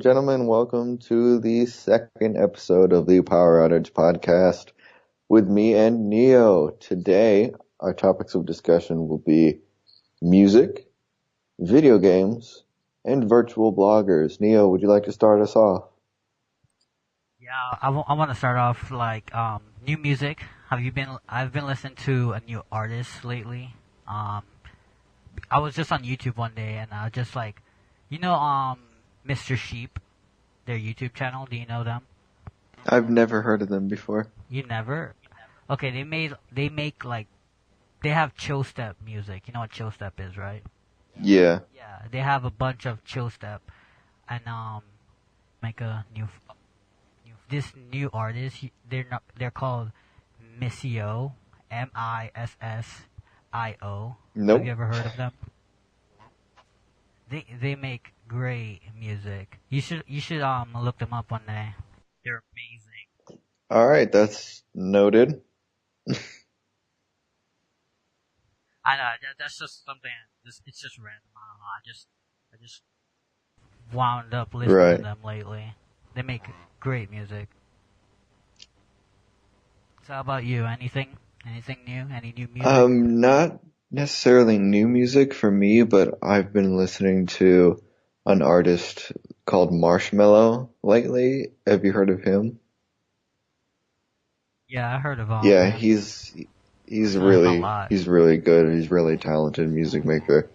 gentlemen, welcome to the second episode of the Power Outage Podcast with me and Neo. Today, our topics of discussion will be music, video games, and virtual bloggers. Neo, would you like to start us off? Yeah, I want to start off new music. I've been listening to a new artist lately. Um, I was just on YouTube one day and I was just like, you know, Mr. Sheep, their YouTube channel. Do you know them? I've never heard of them before. You never? Okay, they have chill step music. You know what chill step is, right? Yeah. Yeah, they have a bunch of chill step and make a this new artist. They're called Missio, Missio. Nope. Have you ever heard of them? They make great music. You should look them up one day. They're amazing. All right, that's noted. I know that's just something. It's just random. I don't know. I just wound up listening Right. to them lately. They make great music. So how about you? Anything? Anything new? Any new music? Not necessarily new music for me, but I've been listening to an artist called Marshmello lately. Have you heard of him? Yeah, I heard of Yeah, him. he's A really lot. he's really good. He's really talented music maker.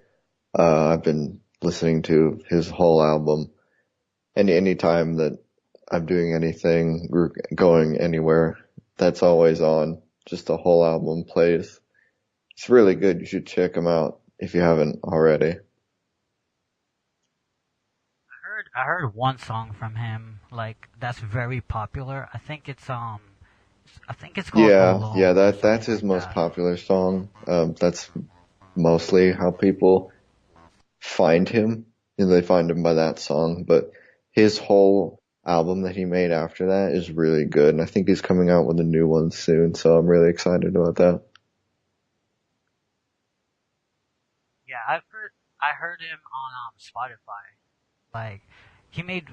I've been listening to his whole album, and anytime that I'm doing anything or going anywhere, that's always on. Just the whole album plays. It's really good. You should check him out if you haven't already. I heard one song from him, like that's very popular. I think it's called Yeah, Alone or that's something his like most that. popular song. That's mostly how people find him, and they find him by that song. But his whole album that he made after that is really good, and I think he's coming out with a new one soon, so I'm really excited about that. Yeah, I heard him on Spotify. Like he made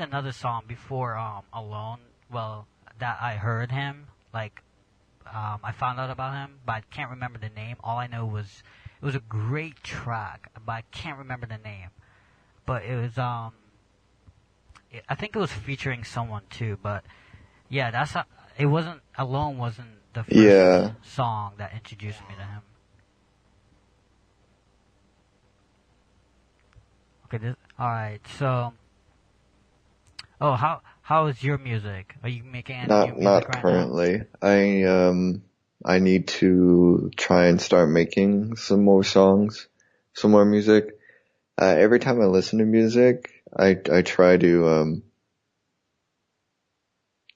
another song before Alone. Well, that I heard him. I found out about him, but I can't remember the name. All I know was it was a great track, but I can't remember the name. But it was I think it was featuring someone too. But yeah, it wasn't Alone wasn't the first Yeah. song that introduced me to him. Okay, all right. So, oh, how is your music? Are you making any new Not music right now? currently. I need to try and start making some more songs, some more music. Every time I listen to music, I try to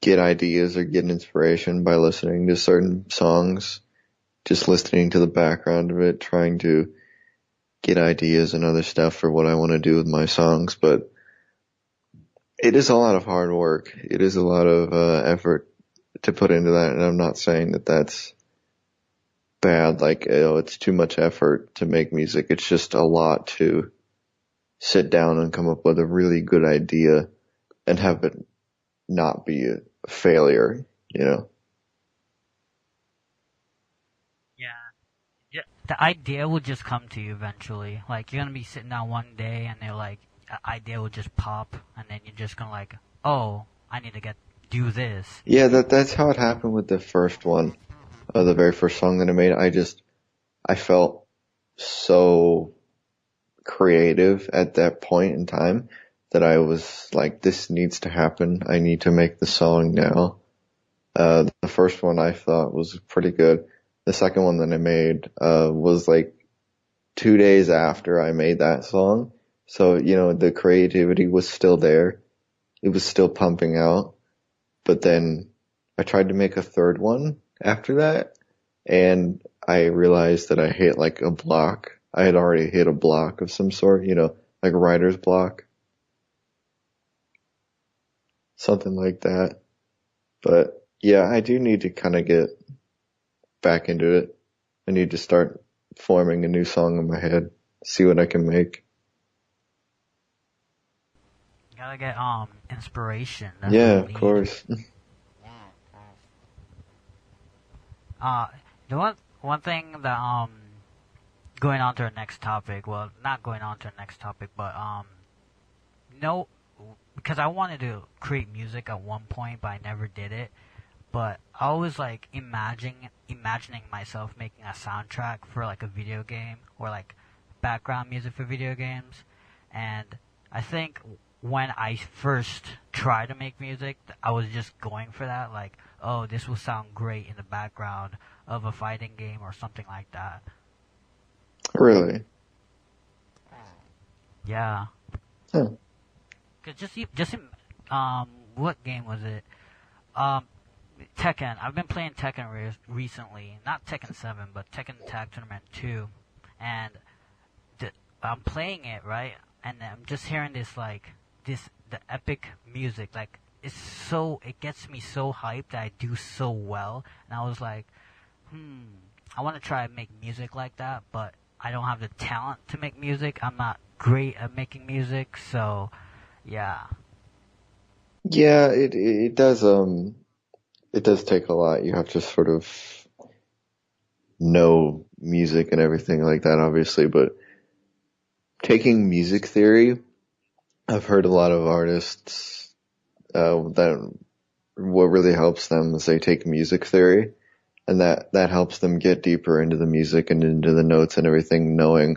get ideas or get inspiration by listening to certain songs, just listening to the background of it, trying to get ideas and other stuff for what I want to do with my songs. But it is a lot of hard work. It is a lot of effort to put into that, and I'm not saying that that's bad, like, it's too much effort to make music. It's just a lot to sit down and come up with a really good idea and have it not be a failure, you know? Yeah. Yeah, the idea will just come to you eventually. Like you're gonna be sitting down one day, and they're like, an idea will just pop, and then you're just gonna like, oh, I need to do this. Yeah, that's how it happened with the first one, the very first song that I made. I felt so creative at that point in time that I was like, this needs to happen. I need to make the song now. The first one I thought was pretty good. The second one that I made, was like 2 days after I made that song. So, the creativity was still there. It was still pumping out. But then I tried to make a third one after that, and I realized that I hit like a block. I had already hit a block of some sort, like a writer's block, something like that. But yeah, I do need to kind of get back into it. I need to start forming a new song in my head, see what I can make. gotta get inspiration. That's what Yeah, you of need. course. Uh, the one thing that going on to our next topic. Well, not going on to our next topic, but no, because I wanted to create music at one point, but I never did it. But I was like imagining myself making a soundtrack for like a video game or like background music for video games, and I think when I first tried to make music, I was just going for that, like, oh, this will sound great in the background of a fighting game or something like that. Really? Yeah, Huh. 'cause what game was it? Um, Tekken. I've been playing Tekken recently. Not Tekken 7, but Tekken Tag Tournament 2. And I'm playing it, right? And I'm just hearing the epic music. Like, it gets me so hyped that I do so well. And I was like, I want to try and make music like that, but I don't have the talent to make music. I'm not great at making music, so yeah. Yeah, it does take a lot. You have to sort of know music and everything like that, obviously, but taking music theory, I've heard a lot of artists, that what really helps them is they take music theory, and that helps them get deeper into the music and into the notes and everything, knowing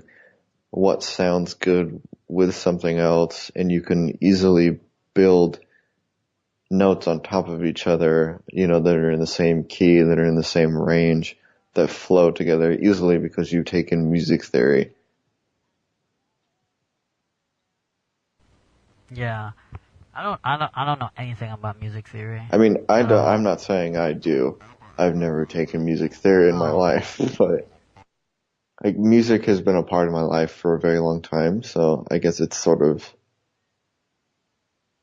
what sounds good with something else, and you can easily build notes on top of each other, that are in the same key, that are in the same range, that flow together easily because you've taken music theory. Yeah. I don't know anything about music theory. I mean, I'm Um, not saying I do. I've never taken music theory in my oh, life, but like music has been a part of my life for a very long time, so I guess it's sort of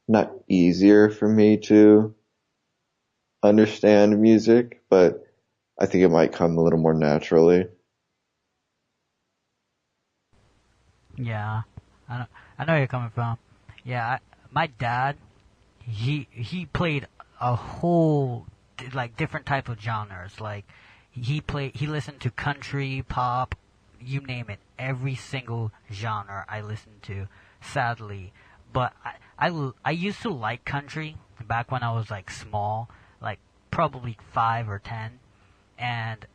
not easier for me to understand music, but I think it might come a little more naturally. yeah. I know, I know where you're coming from. Yeah, my dad, he played a whole like different type of genres. Like he listened to country, pop, you name it, every single genre I listened to. Sadly, but I used to like country back when I was like small, like probably 5 or 10, and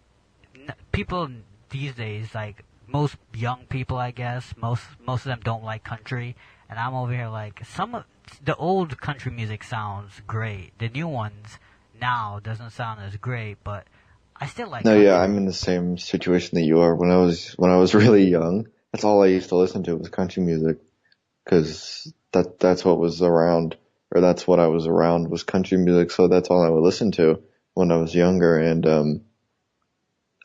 people these days, like most young people, I guess, most of them don't like country, and I'm over here like some of the old country music sounds great. The new ones now doesn't sound as great, but I still like No, yeah, I'm in country. the same situation that you are. When I was really young, that's all I used to listen to was country music, because that's what was around, or that's what I was around, was country music. So that's all I would listen to when I was younger, and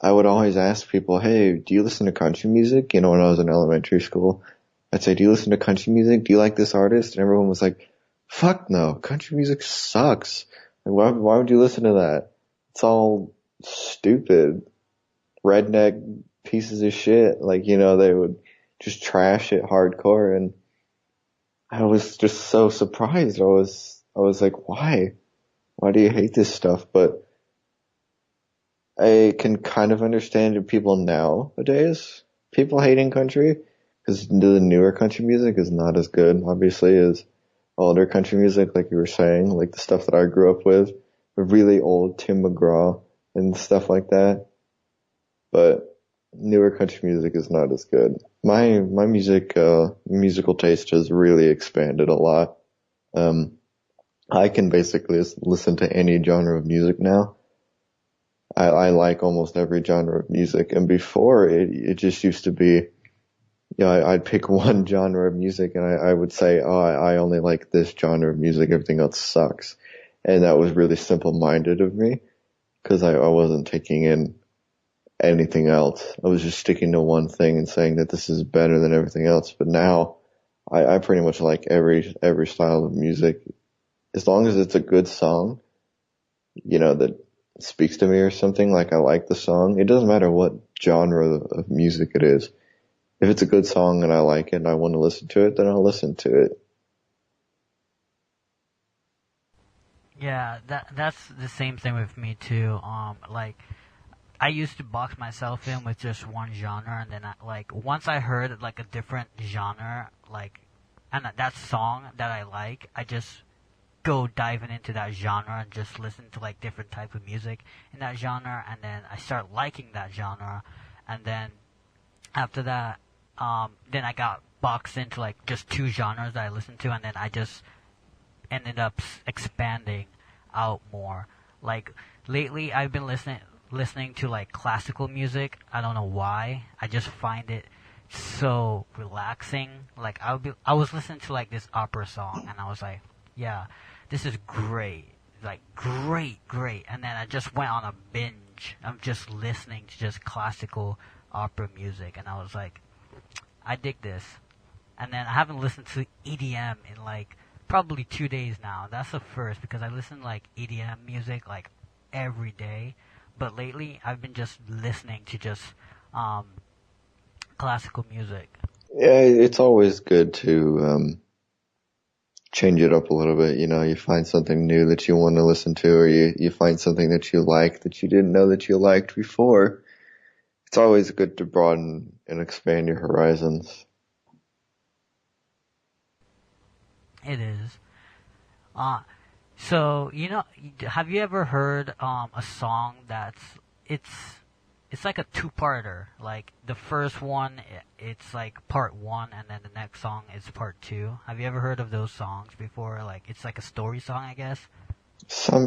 I would always ask people, "Hey, do you listen to country music?" When I was in elementary school, I'd say, "Do you listen to country music? Do you like this artist?" And everyone was like, "Fuck no, country music sucks. Like, why would you listen to that? It's all stupid, redneck pieces of shit." Like, they would just trash it hardcore, and I was just so surprised. I was like, why? Why do you hate this stuff? But I can kind of understand people nowadays, people hating country, because the newer country music is not as good, obviously, as older country music, like you were saying, like the stuff that I grew up with, the really old Tim McGraw and stuff like that. But newer country music is not as good. My musical taste has really expanded a lot. Um, I can basically listen to any genre of music now. I like almost every genre of music, and before it just used to be, I'd pick one genre of music and I would say, oh, I only like this genre of music, everything else sucks. And that was really simple-minded of me, because I wasn't taking in anything else. I was just sticking to one thing and saying that this is better than everything else. But now I pretty much like every style of music, as long as it's a good song, that speaks to me or something. Like, I like the song. It doesn't matter what genre of music it is. If it's a good song and I like it and I want to listen to it, then I'll listen to it. Yeah, that's the same thing with me too. Like I used to box myself in with just one genre, and then like once I heard like a different genre, like and that song that I like, I just go diving into that genre and just listen to like different type of music in that genre, and then I start liking that genre, and then after that, then I got boxed into like just two genres that I listened to, and then I just ended up expanding out more. Like lately, I've been listening to like classical music. I don't know why. I just find it so relaxing. Like I was listening to like this opera song, and I was like, yeah, this is great. Like great, great. And then I just went on a binge of just listening to just classical opera music, and I was like, I dig this. And then I haven't listened to EDM in like probably 2 days now. That's the first because I listen to like EDM music like every day, but lately I've been just listening to just um, classical music. Yeah, it's always good to change it up a little bit. You find something new that you want to listen to, or you find something that you like that you didn't know that you liked before. It's always good to broaden and expand your horizons. It is. Uh, so have you ever heard a song that's it's it's like a two-parter. Like the first one, it's like part one, and then the next song is part two. Have you ever heard of those songs before? Like it's like a story song, I guess.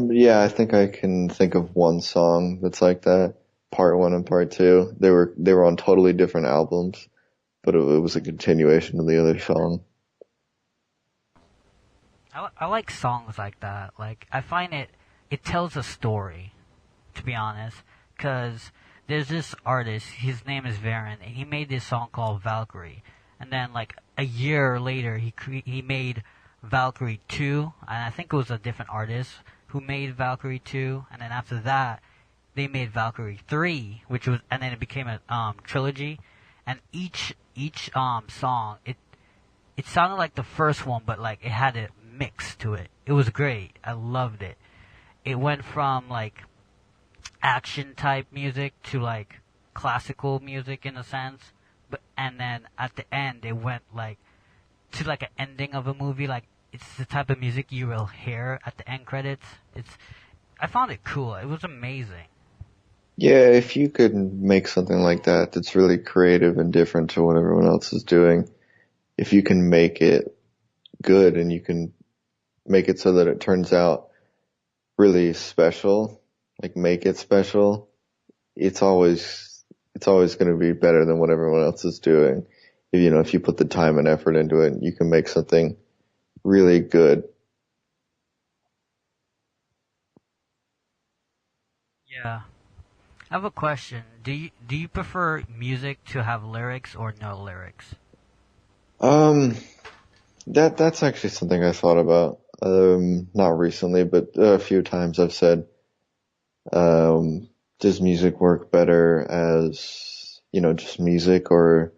Yeah, I think I can think of one song that's like that. Part one and part two. They were on totally different albums, but it was a continuation of the other song. I like songs like that. Like I find it tells a story. To be honest, because there's this artist. His name is Varen, and he made this song called Valkyrie. And then like a year later, he made Valkyrie 2, and I think it was a different artist who made Valkyrie 2. And then after that, they made Valkyrie 3, which was, and then it became a trilogy. And each song, it sounded like the first one, but like it had a mix to it. It was great. I loved it. It went from like action type music to like classical music in a sense, but and then at the end it went like to like an ending of a movie. Like it's the type of music you will hear at the end credits. It's I found it cool. It was amazing. Yeah, if you could make something like that that's really creative and different to what everyone else is doing, if you can make it good and you can make it so that it turns out really special, like make it special, it's always going to be better than what everyone else is doing. If you put the time and effort into it, you can make something really good. Yeah. I have a question. Do you prefer music to have lyrics or no lyrics? Um, that's actually something I thought about. Not recently, but a few times I've said, um, does music work better as, just music, or,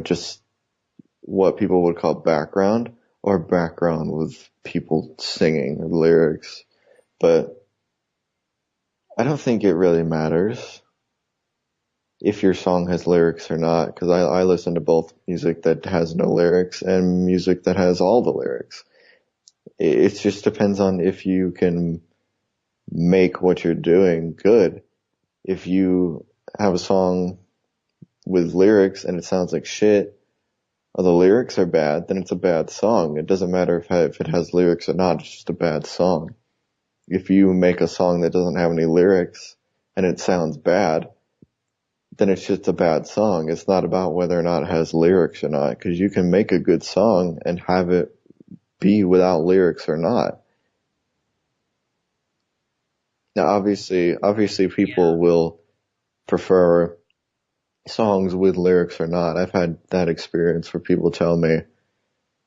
just what people would call background, or background with people singing lyrics? But I don't think it really matters if your song has lyrics or not, because I listen to both music that has no lyrics and music that has all the lyrics. It just depends on if you can make what you're doing good. If you have a song with lyrics and it sounds like shit, or the lyrics are bad, then it's a bad song. It doesn't matter if it has lyrics or not, it's just a bad song. If you make a song that doesn't have any lyrics and it sounds bad, then it's just a bad song. It's not about whether or not it has lyrics or not, because you can make a good song and have it be without lyrics or not. Now, obviously Yeah. people will prefer songs with lyrics or not. I've had that experience where people tell me,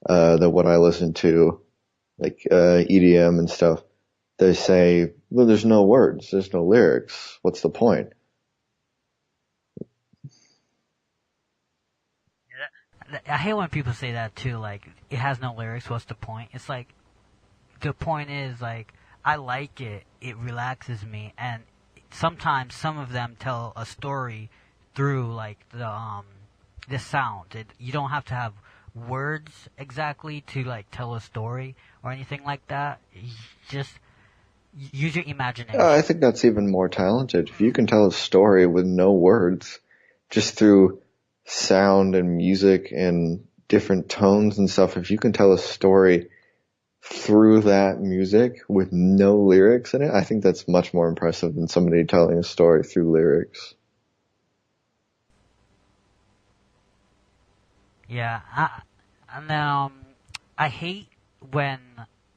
that what I listen to, like, EDM and stuff, they say, well, there's no words, there's no lyrics. What's the point? I hate when people say that too. Like it has no lyrics. What's the point? It's like the point is, like, I like it. It relaxes me, and sometimes some of them tell a story through like the sound. You don't have to have words exactly to like tell a story or anything like that. You just use your I imagination. think that's even more talented. If you can tell a story with no words, just through sound and music and different tones and stuff, if you can tell a story through that music with no lyrics in it, I think that's much more impressive than somebody telling a story through lyrics. Yeah, and I hate when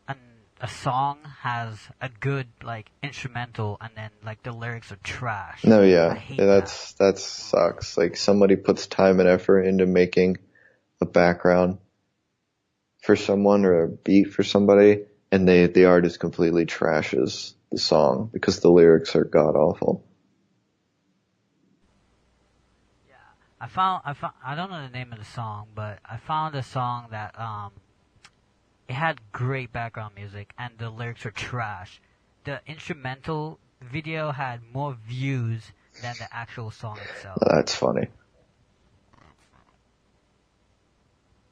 an, a song has a good like instrumental and then like the lyrics are trash. No, I yeah, hate that. that sucks. Like somebody puts time and effort into making a background for someone or a beat for somebody, and the artist completely trashes the song because the lyrics are god awful. Yeah, I found I don't know the name of the song, but I found a song that it had great background music and the lyrics were trash. The instrumental video had more views than the actual song itself. That's funny.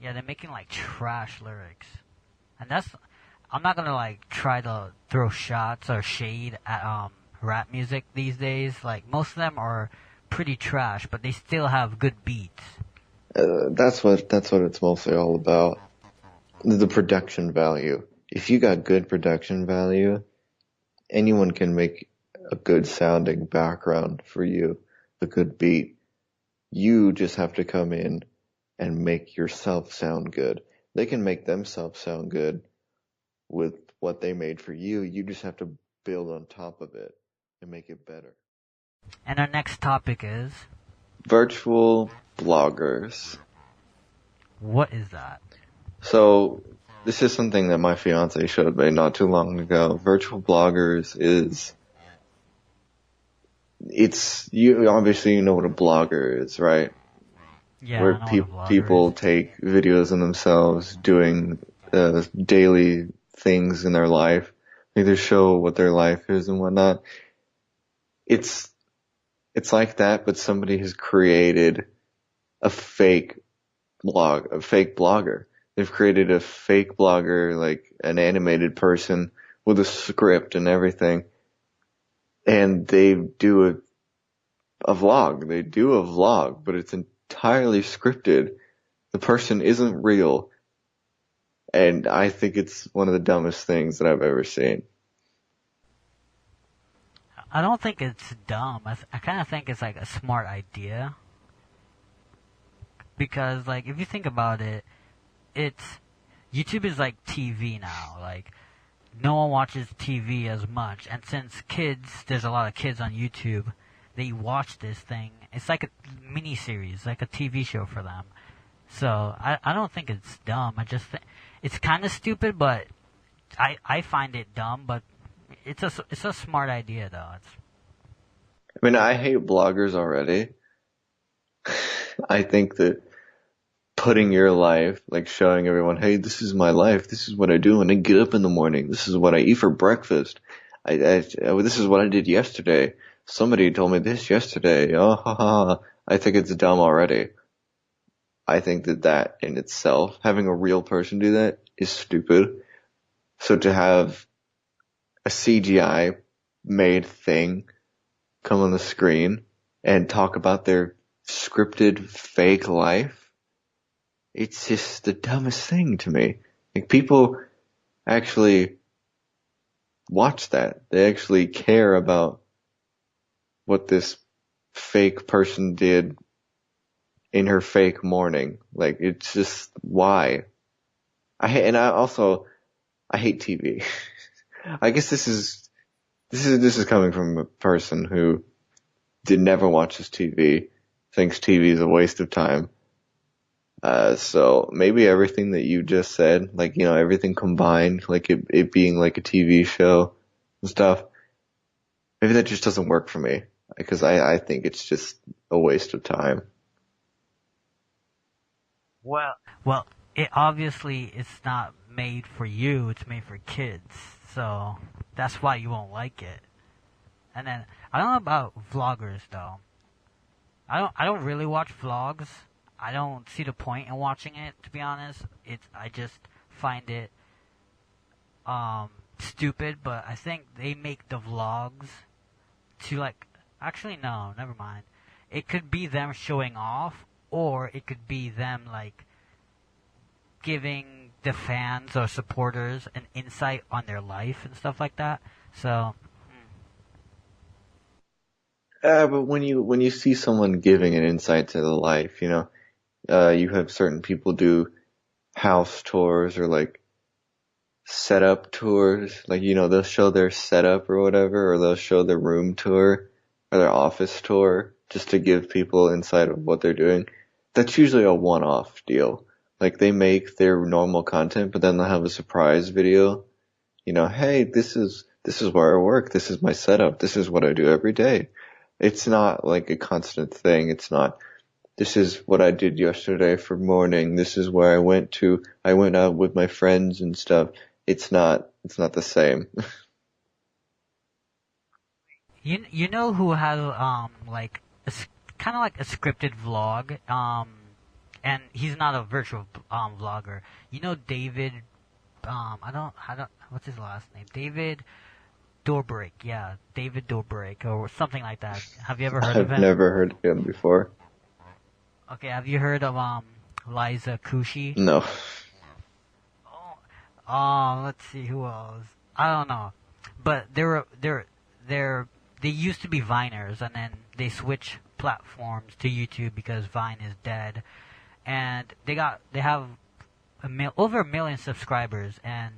Yeah, they're making like trash lyrics. And that's I'm not gonna like try to throw shots or shade at rap music these days. Like most of them are pretty trash, but they still have good beats. That's what it's mostly all about. The production value. If you got good production value, anyone can make a good sounding background for you, a good beat. You just have to come in and make yourself sound good. They can make themselves sound good with what they made for you. You just have to build on top of it and make it better. And our next topic is Virtual bloggers. what is that? So this is something that my fiance showed me not too long ago. Virtual bloggers is it's you obviously you know what a blogger is, right? Yeah, Where I know what a vlogger is. people take videos of themselves doing daily things in their life. They either show what their life is and whatnot. It's it's like that, but somebody has created a fake a fake blogger. They've created a fake blogger, like an animated person with a script and everything, and they do a vlog. They do a vlog, but it's entirely scripted. The person isn't real, and I think it's one of the dumbest things that I've ever seen. I don't think it's dumb. I kind of think it's like a smart idea because like if you think about it, it's YouTube is like TV now. Like no one watches TV as much, and since there's a lot of kids on YouTube, they watch this thing. It's like a mini series, like a TV show for them. So I don't think it's dumb. I just think it's kind of stupid, but I find it dumb. But it's a smart idea though. I mean, I hate bloggers already. I think that putting your life, like showing everyone, hey, this is my life. This is what I do when I get up in the morning. This is what I eat for breakfast. This is what I did yesterday. Somebody told me this yesterday. Oh, ha, ha, ha. I think it's dumb already. I think that in itself, having a real person do that is stupid. So to have a CGI made thing come on the screen and talk about their scripted fake life, it's just the dumbest thing to me. Like people actually watch that. They actually care about what this fake person did in her fake morning. Like it's just why. I hate TV. I guess this is coming from a person who never watches TV, thinks TV is a waste of time. So maybe everything that you just said, like, you know, everything combined, like it being like a TV show and stuff, maybe that just doesn't work for me because I think it's just a waste of time. Well, it obviously it's not made for you. It's made for kids. So that's why you won't like it. And then I don't know about vloggers though. I don't really watch vlogs. I don't see the point in watching it, to be honest. I just find it stupid, but I think they make the vlogs to like actually no, never mind. It could be them showing off, or it could be them like giving the fans or supporters an insight on their life and stuff like that. So, But when you see someone giving an insight to the life, you have certain people do house tours or like setup tours. Like, they'll show their setup or whatever, or they'll show their room tour or their office tour just to give people insight of what they're doing. That's usually a one-off deal. Like they make their normal content, but then they'll have a surprise video. Hey, this is where I work. This is my setup. This is what I do every day. It's not like a constant thing. It's not, this is what I did yesterday for morning. This is where I went to. I went out with my friends and stuff. It's not the same. you know who has like kind of like a scripted vlog and he's not a virtual vlogger. You know David I don't what's his last name? David Dobrik. Yeah, David Dobrik or something like that. Have you ever heard of I've him? never heard of him before. Okay, have you heard of Liza Kushi? No. Let's see who else. I don't know, but they used to be Viners, and then they switched platforms to YouTube because Vine is dead, and they have over 1 million subscribers, and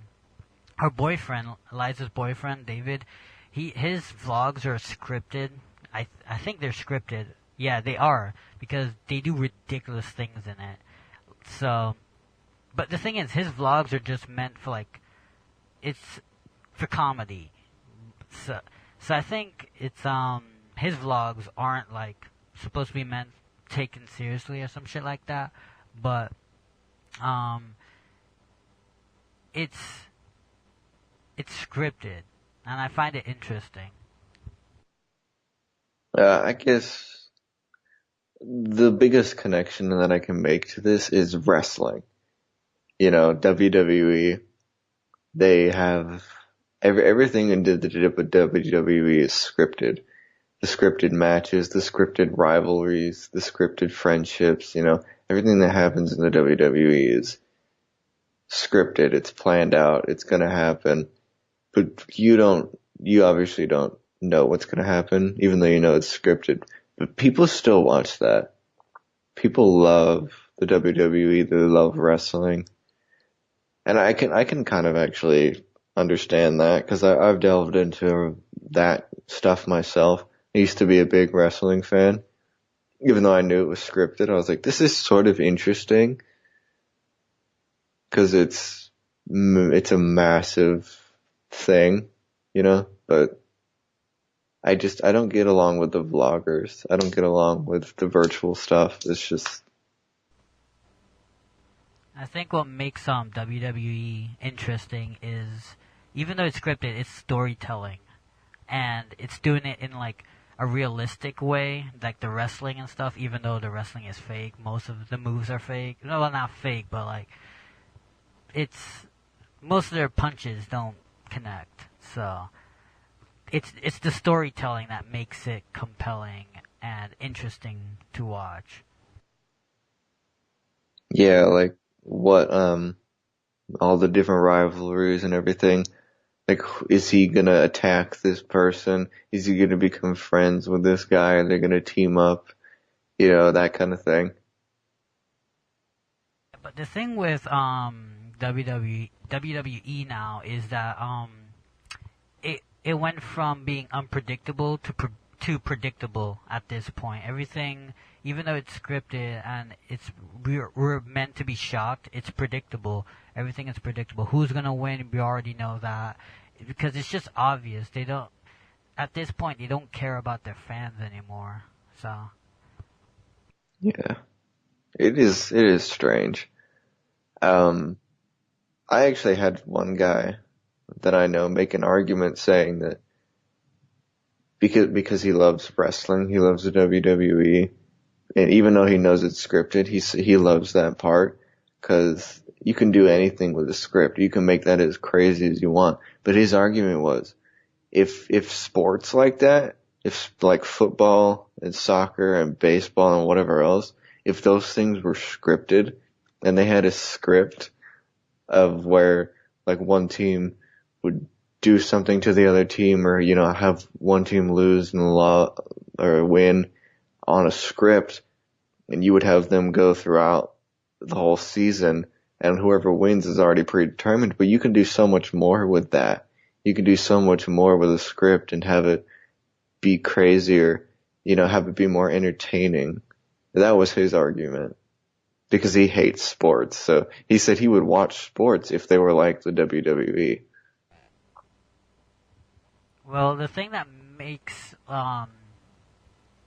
her boyfriend, Liza's boyfriend, David, his vlogs are scripted. I think they're scripted. Yeah, they are because they do ridiculous things in it. So, but the thing is, his vlogs are just meant for like, it's for comedy. So I think it's his vlogs aren't like supposed to be meant taken seriously or some shit like that. But um, it's scripted, and I find it interesting. I guess the biggest connection that I can make to this is wrestling. WWE, they have everything in the WWE is scripted. The scripted matches, the scripted rivalries, the scripted friendships, everything that happens in the WWE is scripted. It's planned out. It's gonna happen. But you obviously don't know what's gonna happen, even though you know it's scripted. But people still watch that. People love the WWE. They love wrestling. And I can kind of actually understand that because I've delved into that stuff myself. I used to be a big wrestling fan. Even though I knew it was scripted, I was like, this is sort of interesting because it's a massive thing, but I don't get along with the vloggers. I don't get along with the virtual stuff. It's just, I think what makes WWE interesting is even though it's scripted, it's storytelling, and it's doing it in like a realistic way, like the wrestling and stuff. Even though the wrestling is fake, most of the moves are fake. No, well, not fake, but like it's most of their punches don't connect. So it's the storytelling that makes it compelling and interesting to watch. yeah, like what, all the different rivalries and everything. Like, is he gonna attack this person? Is he gonna become friends with this guy? Are they gonna team up? That kind of thing. But the thing with WWE now is that it went from being unpredictable to predictable at this point. Everything, even though it's scripted and we're meant to be shocked, it's predictable. Everything is predictable. Who's gonna win? We already know that because it's just obvious. They don't at this point they don't care about their fans anymore. So Yeah. It is strange. Um, I actually had one guy that I know make an argument saying that because he loves wrestling, he loves the WWE, and even though he knows it's scripted, he loves that part because you can do anything with a script. You can make that as crazy as you want. But his argument was if sports like that, if like football and soccer and baseball and whatever else, if those things were scripted and they had a script of where like one team would do something to the other team or, have one team lose and or win on a script, and you would have them go throughout the whole season, and whoever wins is already predetermined, but you can do so much more with that. You can do so much more with a script and have it be crazier, have it be more entertaining. That was his argument because he hates sports. So he said he would watch sports if they were like the WWE. Well, the thing that makes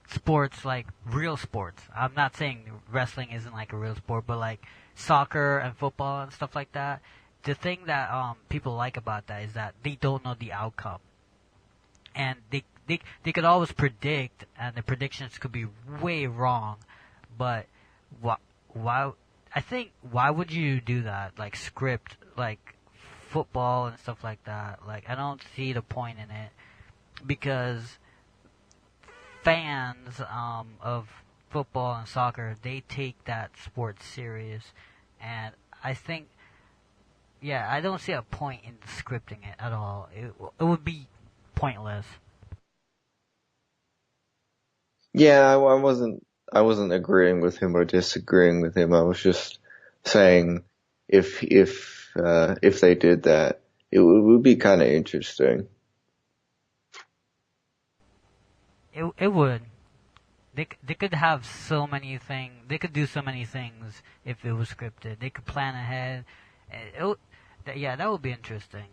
sports like real sports. I'm not saying wrestling isn't like a real sport, but like soccer and football and stuff like that. The thing that people like about that is that they don't know the outcome, and they could always predict, and the predictions could be way wrong. But why? Why? I think why would you do that? Like script like football and stuff like that. Like I don't see the point in it because fans of football and soccer, they take that sport serious, and I think, yeah, I don't see a point in scripting it at all. It would be pointless. Yeah, I wasn't agreeing with him or disagreeing with him. I was just saying if they did that, it would be kind of interesting. It would. They could have so many things. They could do so many things if it was scripted. They could plan ahead. Yeah, that would be interesting.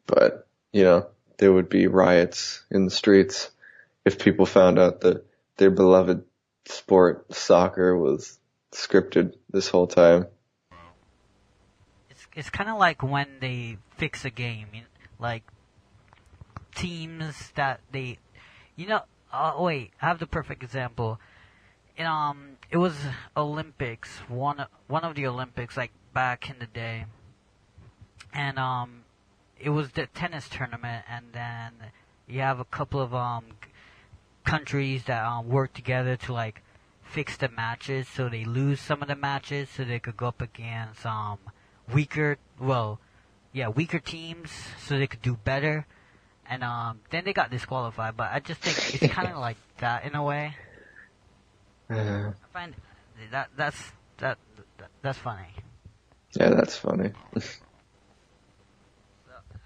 But, there would be riots in the streets if people found out that their beloved sport, soccer, was scripted this whole time. It's kind of like when they fix a game, like teams that they, you know. Wait, I have the perfect example. It was Olympics, one of the Olympics, like back in the day, and it was the tennis tournament, and then you have a couple of countries that work together to like fix the matches, so they lose some of the matches, so they could go up against weaker, well, yeah, weaker teams, so they could do better, and then they got disqualified. But I just think it's kind of like that in a way. Uh, I find that that's funny. yeah, that's funny.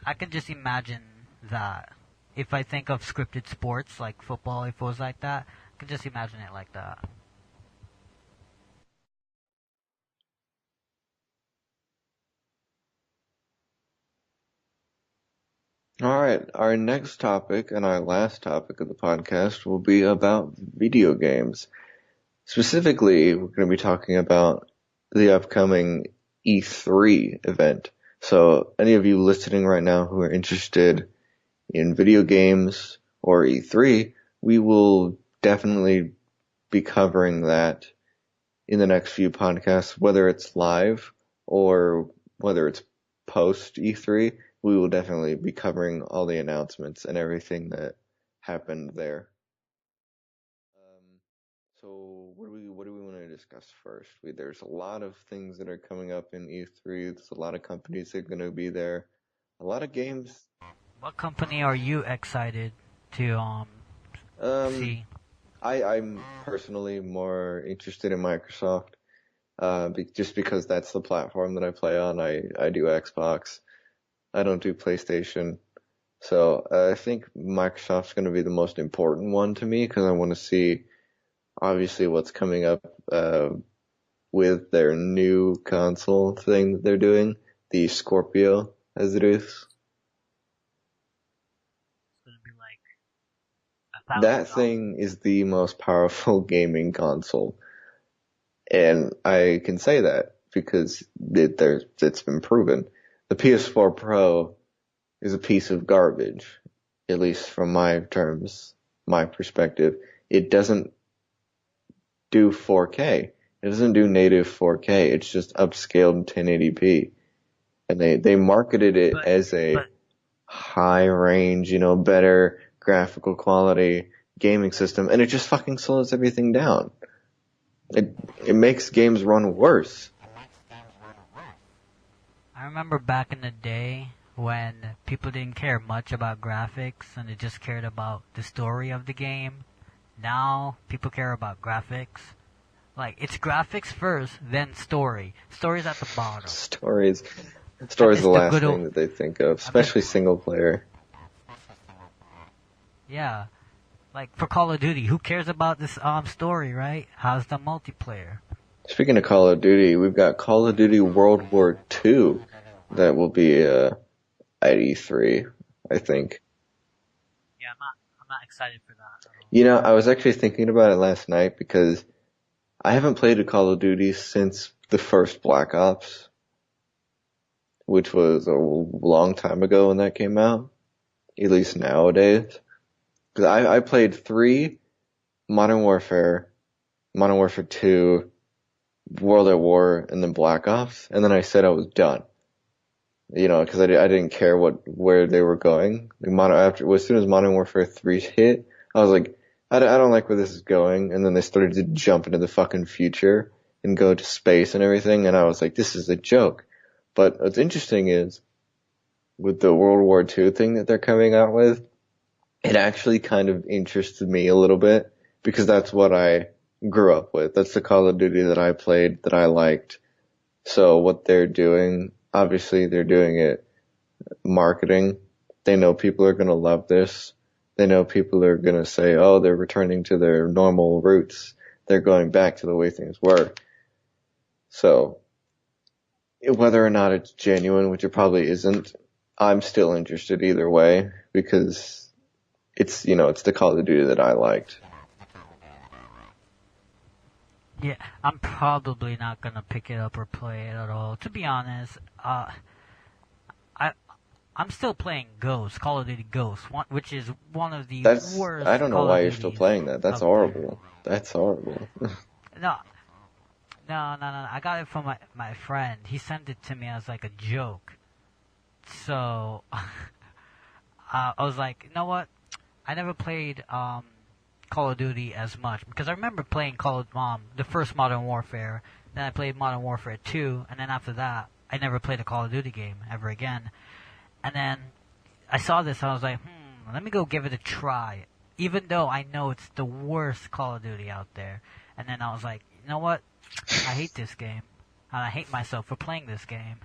I can just imagine that. If I think of scripted sports like football, if it was like that, I can just imagine it like that. All right, our next topic and our last topic of the podcast will be about video games. Specifically, we're going to be talking about the upcoming E3 event. So, any of you listening right now who are interested in video games or E3, we will definitely be covering that in the next few podcasts, whether it's live or whether it's post E3. We will definitely be covering all the announcements and everything that happened there. Um, so what do we want to discuss first? There's a lot of things that are coming up in E3. There's a lot of companies that are going to be there. A lot of games. What company are you excited to Um, see? I'm personally more interested in Microsoft, just because that's the platform that I play on. I do Xbox. I don't do PlayStation. So I think Microsoft's going to be the most important one to me because I want to see obviously what's coming up with their new console thing that they're doing, the Scorpio, as it is. It's gonna be like $1,000. That thing is the most powerful gaming console, and I can say that because it's been proven. The PS4 Pro is a piece of garbage, at least from my terms, my perspective. It doesn't do 4K. It doesn't do native 4K. It's just upscaled in 1080p. And they marketed it But as a but high range, better graphical quality gaming system, and it just fucking slows everything down. It makes games run worse. I remember back in the day when people didn't care much about graphics and they just cared about the story of the game. Now people care about graphics. Like it's graphics first, then story. Story's at the bottom. Stories, And story's it's the the last good thing old. that they think of, I mean, especially single player. yeah. Like for Call of Duty, who cares about this story, right? How's the multiplayer? Speaking of Call of Duty, we've got Call of Duty World War II that will be at E3, I think. Yeah, I'm not excited for that. I was actually thinking about it last night because I haven't played a Call of Duty since the first Black Ops, which was a long time ago when that came out, at least nowadays. Because I played 3, Modern Warfare, Modern Warfare 2, World at War, and then Black Ops, and then I said I was done. Because I didn't care where they were going. As soon as Modern Warfare 3 hit, I was like, I don't like where this is going. And then they started to jump into the fucking future and go to space and everything, and I was like, this is a joke. But what's interesting is, with the World War II thing that they're coming out with, it actually kind of interested me a little bit, because that's what I grew up with. That's the Call of Duty that I played, that I liked. So what they're doing, obviously they're doing it marketing. They know people are going to love this. They know people are going to say, oh, they're returning to their normal roots. They're going back to the way things were. So whether or not it's genuine, which it probably isn't, I'm still interested either way, because it's the Call of Duty that I liked. Yeah, I'm probably not gonna pick it up or play it at all. To be honest, I I'm still playing Ghost, Call of Duty Ghost, which is one of the I worst don't know Call why of you're still Duties playing that. That's out there. horrible. That's horrible. No, no. I got it from my friend. He sent it to me as like a joke. So I was like, you know what? I never played Call of Duty as much because I remember playing the first Modern Warfare. Then I played Modern Warfare 2, and then after that, I never played a Call of Duty game ever again. And then I saw this, and I was like, let me go give it a try, even though I know it's the worst Call of Duty out there. And then I was like, you know what? I hate this game, and I hate myself for playing this game.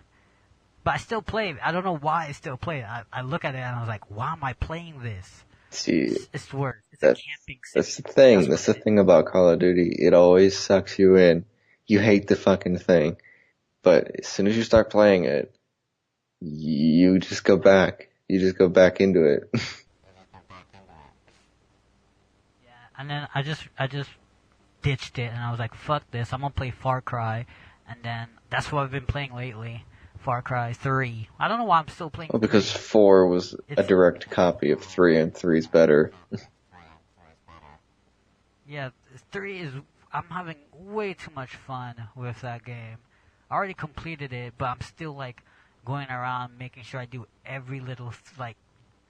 But I still play it. I don't know why I still play it. I look at it and I was like, why am I playing this? See, It's worse. It's a that's camping that's the simulator. thing. That's That's what the it is. thing about Call of Duty. It always sucks you in. You hate the fucking thing, but as soon as you start playing it, you just go back. You just go back into it. Yeah, and then I just ditched it and I was like, fuck this. I'm gonna play Far Cry, and then that's what I've been playing lately. Far Cry 3. I don't know why I'm still playing Well, 3. because 4 was a It's direct copy of 3, and 3's better. Yeah, 3 is. I'm having way too much fun with that game. I already completed it, but I'm still like going around making sure I do every little like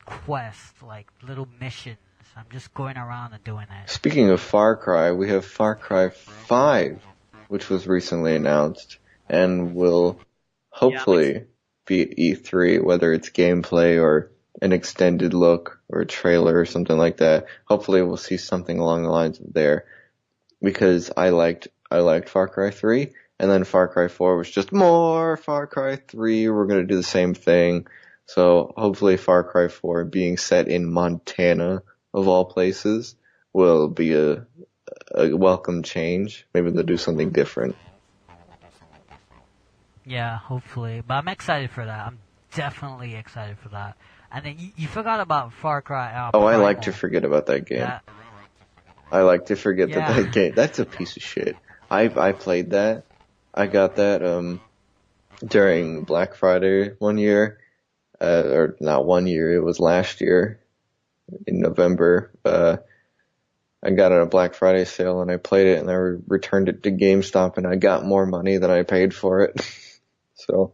quest, like little missions. I'm just going around and doing it. Speaking of Far Cry, we have Far Cry 5, which was recently announced, and will Yeah, hopefully be at E3, whether it's gameplay or an extended look or a trailer or something like that. Hopefully we'll see something along the lines of there, because I liked Far Cry 3, and then Far Cry 4 was just more Far Cry 3. We're gonna do the same thing. So hopefully Far Cry 4 being set in Montana, of all places, will be a welcome change. Maybe they'll do something different. yeah, hopefully. But I'm excited for that. I'm definitely excited for that. And then you forgot about Far Cry Oh, I like to Primal. forget about that game. That I like to forget that yeah, game, that's a piece of shit. I played that, I got that during Black Friday one year, or not one year, it was last year in November. I got it at a Black Friday sale and I played it and I returned it to GameStop and I got more money than I paid for it. So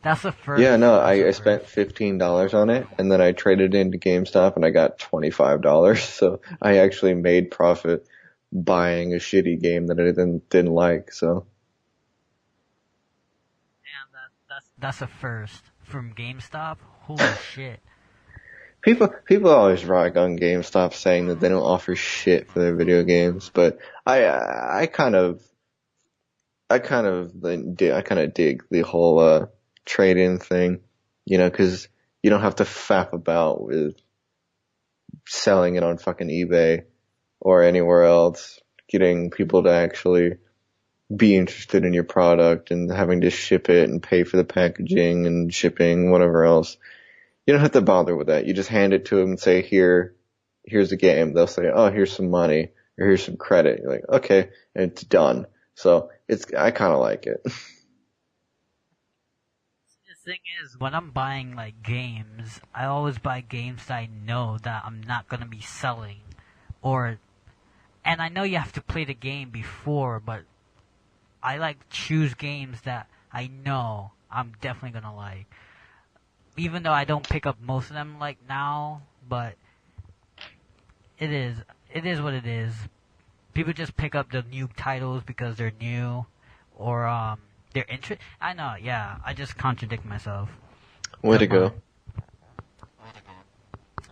That's the first. yeah, no, That's the I first. spent $15 on it and then I traded it into GameStop and I got $25. So I actually made profit buying a shitty game that I didn't like. So Damn, that's a first from GameStop. Holy shit. people always rag on GameStop saying that they don't offer shit for their video games, but I kind of dig the whole trade-in thing, you know, 'cause you don't have to faff about with selling it on fucking eBay or anywhere else, getting people to actually be interested in your product and having to ship it and pay for the packaging and shipping, whatever else. You don't have to bother with that. You just hand it to them and say, here's the game. They'll say, oh, here's some money or here's some credit. You're like, okay, and it's done. So I kind of like it. The thing is, when I'm buying like games, I always buy games that I know that I'm not gonna be selling, or and I know you have to play the game before, but I like choose games that I know I'm definitely gonna like. Even though I don't pick up most of them like now, but it is what it is. People just pick up the new titles because they're new, or they're I know, yeah. I just contradict myself. Way to Never go. mind.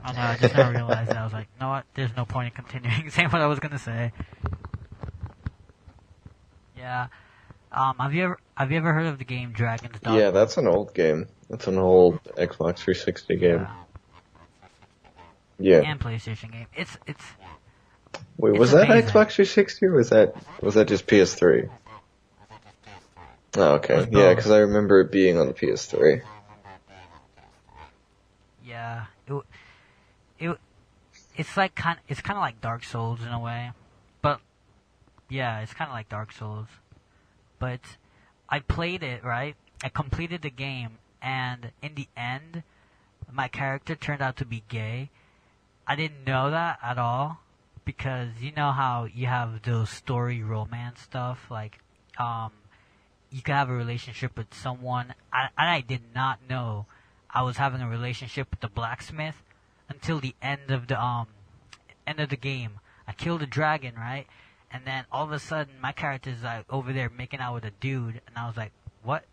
I know. I just now realized that. I was like, you know what? There's no point in continuing saying what I was gonna say. Yeah. Have you ever heard of the game Dragon's Dogma? Yeah, that's an old game. That's an old Xbox 360 game. Yeah. Yeah. And PlayStation game. It's Wait, it's was that amazing. Xbox 360 or was that just PS3? Oh, okay. Was Yeah, both. because I remember it being on the PS3. Yeah. It it's like it's kind of like Dark Souls in a way, but yeah, it's kind of like Dark Souls. But I played it, right? I completed the game, and in the end, my character turned out to be gay. I didn't know that at all, because you know how you have those story romance stuff, like, you can have a relationship with someone, and I did not know I was having a relationship with the blacksmith until the end of the game. I killed a dragon, right? And then all of a sudden, my character's like over there making out with a dude, and I was like, "What?"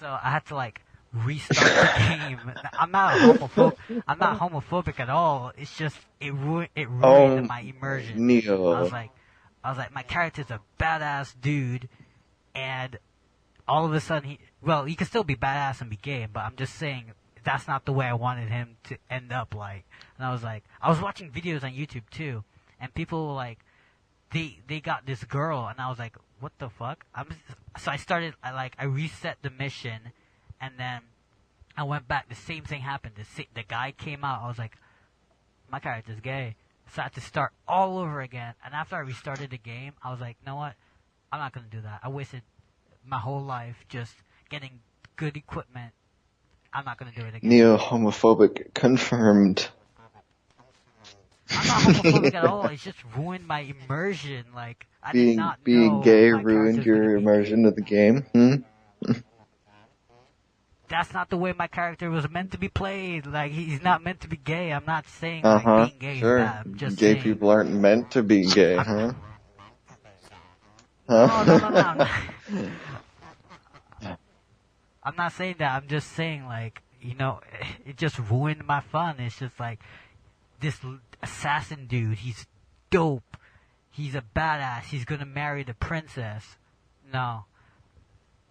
So I had to like restart the game. I'm not homophobic. I'm not homophobic at all. It's just it ruined Oh, my immersion. I was Neo. like, my character's a badass dude, and all of a sudden he can still be badass and be gay, but I'm just saying that's not the way I wanted him to end up like. And I was like, I was watching videos on YouTube too, and people were like, they got this girl, and I was like, what the fuck? So I reset the mission, and then I went back. The same thing happened. The guy came out. I was like, my character's gay. So I had to start all over again. And after I restarted the game, I was like, you know what? I'm not gonna do that. I wasted my whole life just getting good equipment. I'm not gonna do it again. Neo homophobic confirmed. I'm not homophobic at all. It's just ruined my immersion. Like I did not Being know gay my ruined character's gonna your be immersion gay. of the game. Hmm? That's not the way my character was meant to be played. Like he's not meant to be gay. I'm not saying like Uh-huh. being gay is Sure. bad. I'm just Gay saying. people aren't meant to be gay, I'm, huh? no. Huh? I'm not saying that. I'm just saying like it just ruined my fun. It's just like this assassin dude. He's dope. He's a badass. He's gonna marry the princess. No,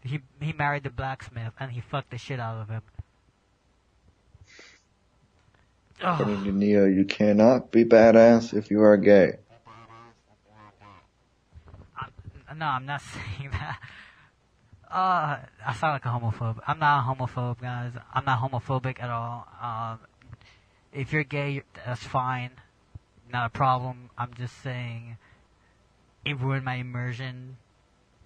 he married the blacksmith and he fucked the shit out of him. According to Ugh. Neo, you cannot be badass if you are gay. No, I'm not saying that. I sound like a homophobe. I'm not a homophobe, guys. I'm not homophobic at all. If you're gay, that's fine. Not a problem. I'm just saying it ruined my immersion.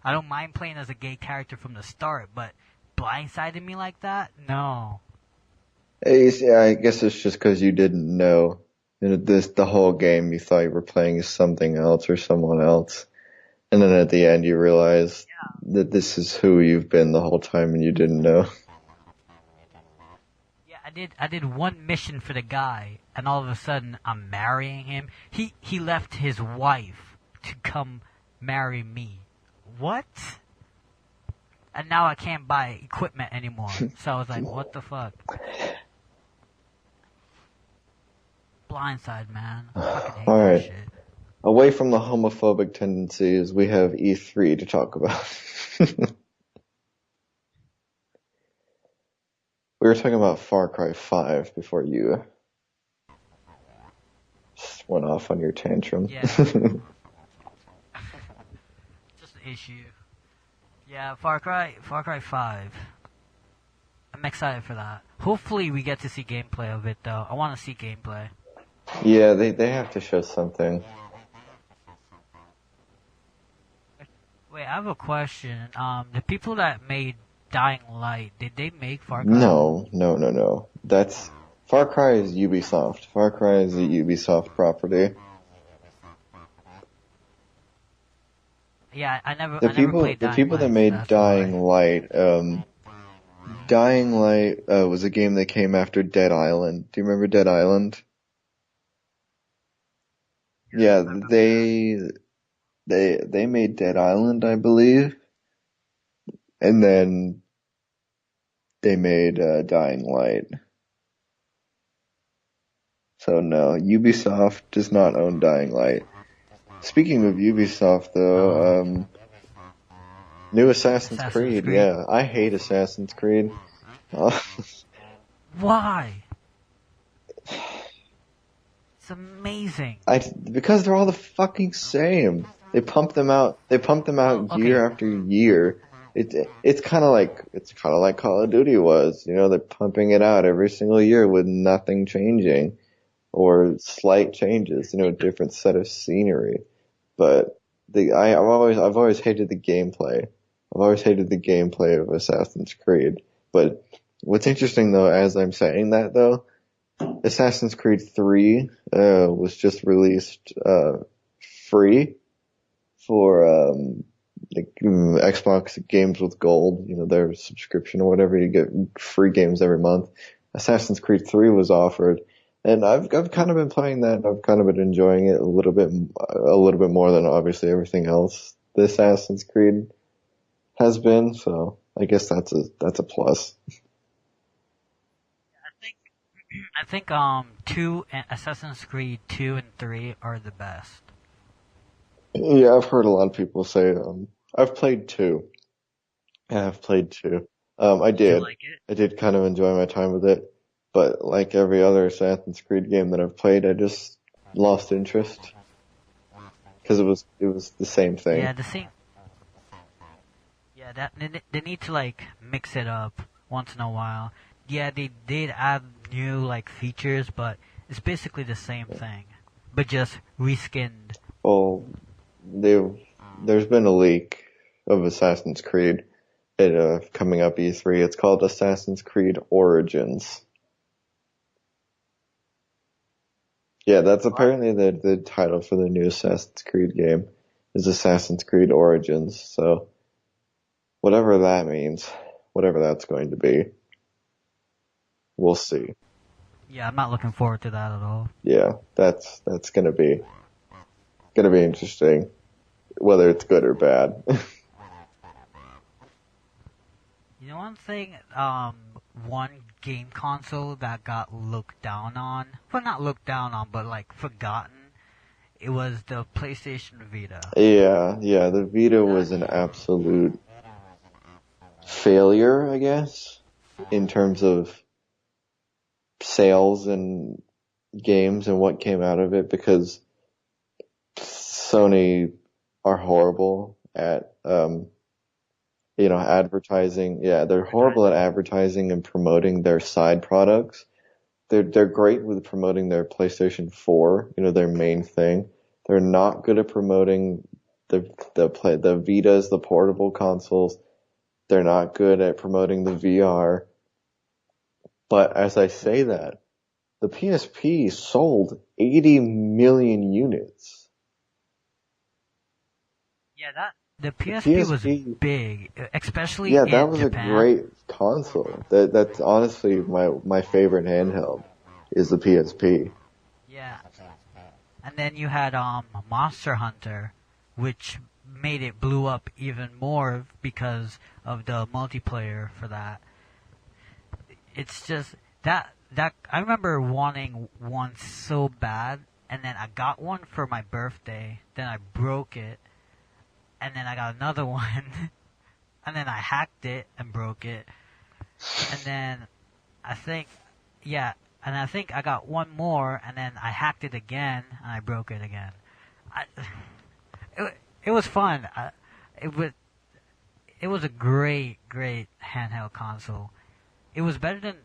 I don't mind playing as a gay character from the start, but blindsiding me like that? No. Yeah, I guess it's just because you didn't know. The whole game you thought you were playing as something else or someone else. And then at the end you realize that this is who you've been the whole time and you didn't know. Yeah, I did one mission for the guy, and all of a sudden I'm marrying him. He left his wife to come marry me. What? And now I can't buy equipment anymore. So I was like, what the fuck? Blindside, man. I fucking hate that Alright. shit. Away from the homophobic tendencies, we have E3 to talk about. We were talking about Far Cry 5 before you just went off on your tantrum. Yeah. Just an issue. Yeah, Far Cry 5. I'm excited for that. Hopefully we get to see gameplay of it though. I want to see gameplay. Yeah, they have to show something. Wait, I have a question. The people that made Dying Light, did they make Far Cry? No. That's Far Cry is Ubisoft. Far Cry is a Ubisoft property. Yeah, I never The played Dying people that Light, made that's Dying why. Light, Dying Light was a game that came after Dead Island. Do you remember Dead Island? Yeah, they made Dead Island, I believe, and then they made Dying Light. So no, Ubisoft does not own Dying Light. Speaking of Ubisoft, though, new Assassin's Creed. Yeah, I hate Assassin's Creed. Why? It's amazing. Because they're all the fucking same. They pump them out. Okay. Year after year. It's kind of like Call of Duty was. You know, they're pumping it out every single year with nothing changing or slight changes. You know, a different set of scenery. But I've always hated the gameplay. I've always hated the gameplay of Assassin's Creed. But what's interesting though, as I'm saying that though, Assassin's Creed 3 was just released free for Xbox Games with Gold, you know, their subscription or whatever. You get free games every month. Assassin's Creed 3 was offered, and I've kind of been playing that. I've kind of been enjoying it a little bit more than obviously everything else the Assassin's Creed has been. So I guess that's a plus. I think Assassin's Creed 2 and 3 are the best. Yeah, I've heard a lot of people say, I've played 2. Yeah, I've played 2. I Did you did. like it? I did kind of enjoy my time with it, but like every other Assassin's Creed game that I've played, I just lost interest. Because it was the same thing. Yeah, the same. Yeah, that they need to like mix it up once in a while. Yeah, they did add new like features, but it's basically the same thing, but just reskinned. Well, there's been a leak of Assassin's Creed coming up E3. It's called Assassin's Creed Origins. Yeah, that's apparently the title for the new Assassin's Creed game is Assassin's Creed Origins. So whatever that means, whatever that's going to be, we'll see. Yeah, I'm not looking forward to that at all. Yeah, that's gonna be interesting, whether it's good or bad. You know one thing, one game console that got looked down on, well not looked down on, but like forgotten, it was the PlayStation Vita. Yeah, the Vita was an absolute failure, I guess, in terms of sales and games and what came out of it, because Sony are horrible at advertising. Yeah, they're horrible at advertising and promoting their side products. They're great with promoting their PlayStation 4, you know, their main thing. They're not good at promoting the Vitas, the portable consoles, they're not good at promoting the VR. But as I say that, the PSP sold 80 million units. Yeah, that the PSP was PSP, big, especially yeah, that in was a Japan. great console. That's honestly my favorite handheld is the PSP. Yeah, and then you had Monster Hunter, which made it blew up even more because of the multiplayer for that. It's just that I remember wanting one so bad, and then I got one for my birthday. Then I broke it, and then I got another one, and then I hacked it and broke it, and then I think, yeah, and I think I got one more, and then I hacked it again, and I broke it again. I, it was fun. It was it was a great handheld console. It was better than,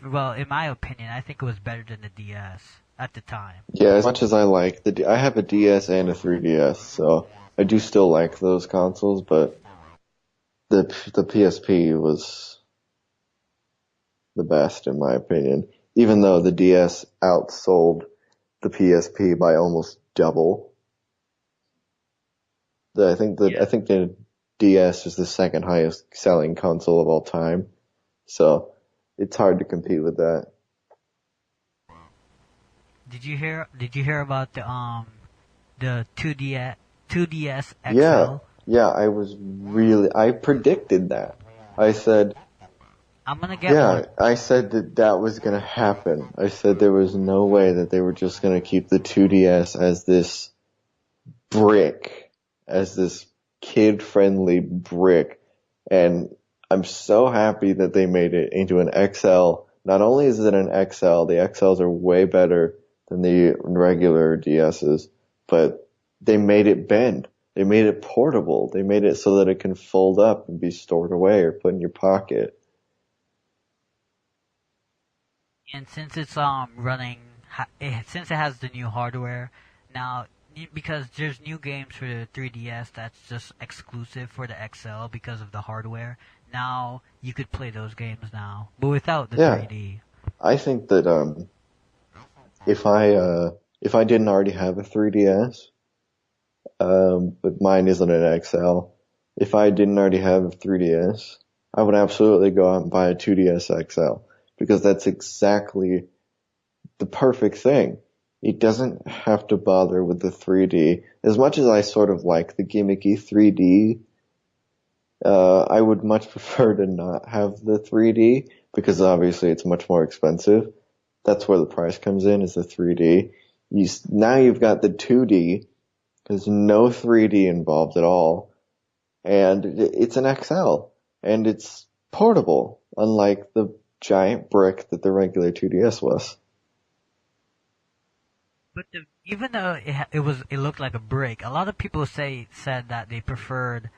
well, in my opinion, I think it was better than the DS at the time. Yeah, as much as I like I have a DS and a 3DS, so I do still like those consoles, but the PSP was the best in my opinion. Even though the DS outsold the PSP by almost double. I think the DS is the second highest selling console of all time. So it's hard to compete with that. Did you hear about the 2DS Yeah, XL? yeah, I predicted that. I said, I'm gonna get yeah, one. I said that was gonna happen. I said there was no way that they were just gonna keep the 2DS as this brick, as this kid-friendly brick, and I'm so happy that they made it into an XL. Not only is it an XL, the XLs are way better than the regular DSs, but they made it bend. They made it portable. They made it so that it can fold up and be stored away or put in your pocket. And since it's since it has the new hardware now, because there's new games for the 3DS that's just exclusive for the XL because of the hardware. Now you could play those games now, but without the Yeah, 3D. I think that if I didn't already have a 3DS, but mine isn't an XL. If I didn't already have a 3DS, I would absolutely go out and buy a 2DS XL because that's exactly the perfect thing. It doesn't have to bother with the 3D. As much as I sort of like the gimmicky 3D, I would much prefer to not have the 3D because obviously it's much more expensive. That's where the price comes in, is the 3D. Now you've got the 2D. There's no 3D involved at all. And it's an XL. And it's portable, unlike the giant brick that the regular 2DS was. But even though it looked like a brick, a lot of people said that they preferred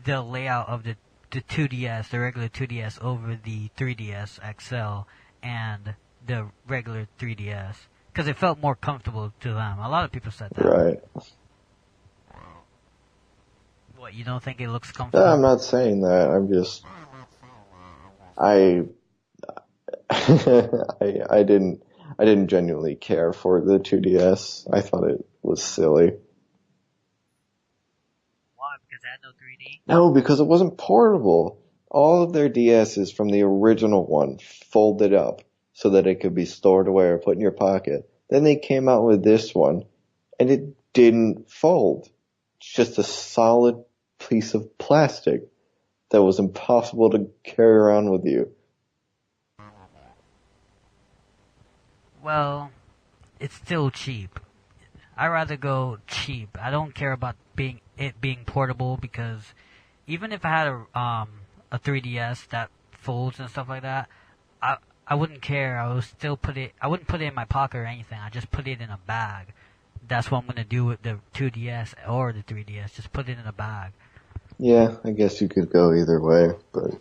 the layout of the 2DS, the regular 2DS, over the 3DS XL and the regular 3DS because it felt more comfortable to them. A lot of people said that. Right. What, you don't think it looks No, comfortable? I'm not saying that. I, I didn't genuinely care for the 2DS. I thought it was silly. Why? Because it had no 3D? No, because it wasn't portable. All of their DSs from the original one folded up so that it could be stored away or put in your pocket. Then they came out with this one, and it didn't fold. It's just a solid piece of plastic that was impossible to carry around with you. Well, it's still cheap. I rather go cheap. I don't care about it being portable because even if I had a 3DS that folds and stuff like that, I wouldn't care. I wouldn't put it in my pocket or anything. I just put it in a bag. That's what I'm gonna do with the 2DS or the 3DS. Just put it in a bag. Yeah, I guess you could go either way, but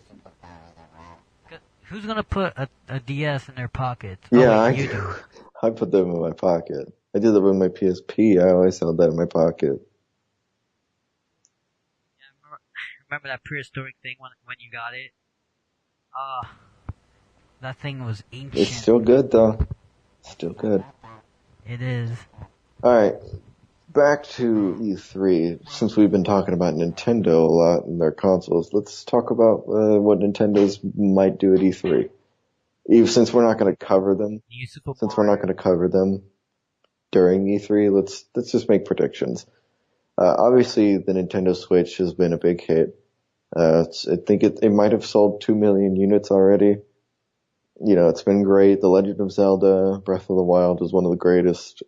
'Cause who's gonna put a DS in their pocket? yeah, Oh, I wait, you do. do. I put them in my pocket. I did that with my PSP. I always held that in my pocket. remember that prehistoric thing when you got it? Uh, that thing was It's ancient. still good though. Still good. It is. Alright, back to E3. Since we've been talking about Nintendo a lot and their consoles, let's talk about what Nintendo's might do at E3. Even since we're not going to cover them, New Super since we're not Mario. going to cover them during E3, let's just make predictions. Obviously, the Nintendo Switch has been a big hit. I think it might have sold 2 million units already. You know, it's been great. The Legend of Zelda Breath of the Wild is one of the greatest,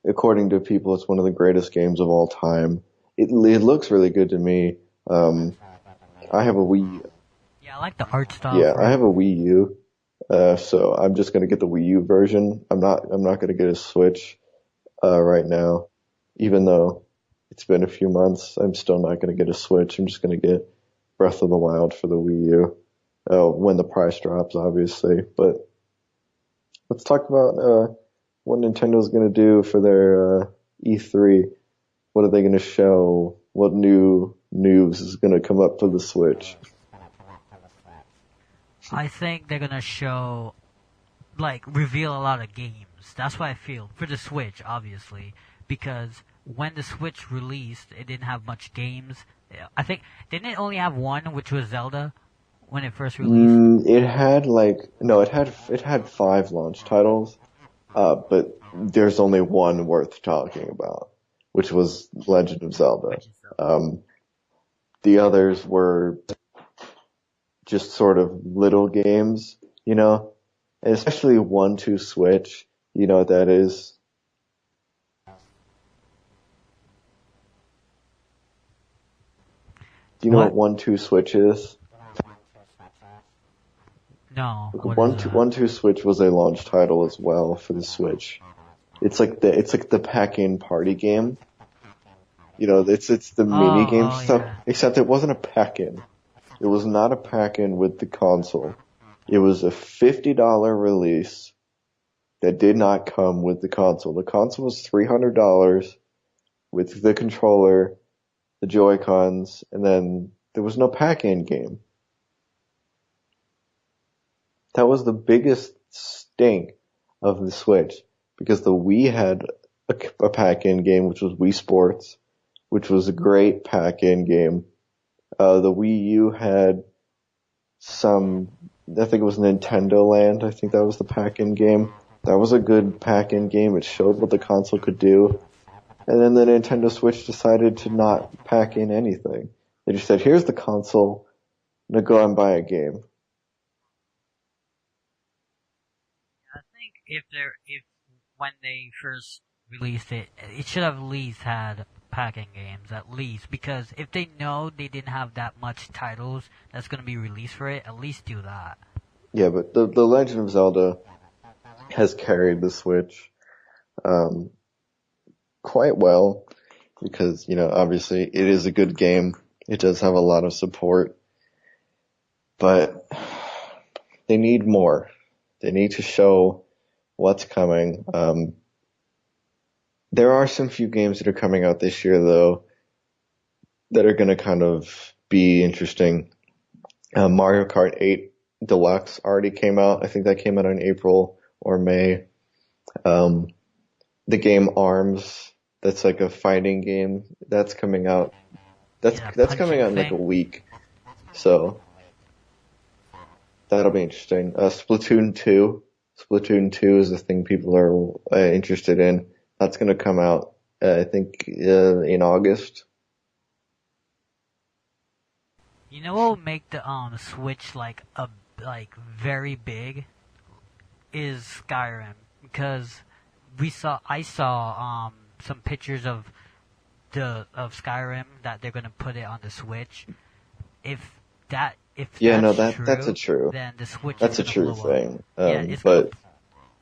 according to people, it's one of the greatest games of all time. It looks really good to me. I have a Wii, Yeah, I like the art style yeah, for I it. have a Wii U. So I'm just gonna get the Wii U version. I'm not gonna get a Switch, right now. Even though it's been a few months, I'm still not gonna get a Switch. I'm just gonna get Breath of the Wild for the Wii U. When the price drops, obviously. But let's talk about, what Nintendo's gonna do for their, E3. What are they gonna show? What new news is gonna come up for the Switch? I think they're gonna show, like, reveal a lot of games. That's what I feel for the Switch, obviously, because when the Switch released, it didn't have much games. I think didn't it only have one, which was Zelda, when it first released? It had like no, it had 5 launch titles, but there's only one worth talking about, which was Legend of Zelda. Which is Zelda. The others were just sort of little games, you know, and especially 1-2 Switch. You know what that is? Do you know what What? 1-2 Switch is? No. What is One two that? one two Switch was a launch title as well for the Switch. It's like the pack-in party game. You know, it's the mini game Oh, stuff, yeah. except it wasn't a pack-in. It was not a pack-in with the console. It was a $50 release that did not come with the console. The console was $300 with the controller, the Joy-Cons, and then there was no pack-in game. That was the biggest stink of the Switch because the Wii had a pack-in game, which was Wii Sports, which was a great pack-in game. The Wii U had some, I think it was Nintendo Land. I think that was the pack-in game. That was a good pack-in game. It showed what the console could do. And then the Nintendo Switch decided to not pack in anything. They just said, here's the console. Now go and buy a game. I think if when they first released it, it should have at least had packing games at least, because if they know they didn't have that much titles that's gonna be released for it, at least do that. Yeah, but the Legend of Zelda has carried the Switch, um, quite well because, you know, obviously it is a good game. It does have a lot of support, but they need more. They need to show what's coming. There are some few games that are coming out this year though that are going to kind of be interesting. Mario Kart 8 Deluxe already came out. I think that came out in April or May. Um, the game Arms, that's like a fighting game, that's coming out. That's Yeah, that's coming punching out in like a thing. week, so that'll be interesting. Splatoon 2, Splatoon 2 is the thing people are interested in. That's gonna come out, I think, in August. You know what will make the Switch like very big is Skyrim, because I saw some pictures of the of Skyrim that they're gonna put it on the Switch. If Yeah, no, that's that's a true, true, then the Switch is that's a gonna true blow up. thing. Yeah,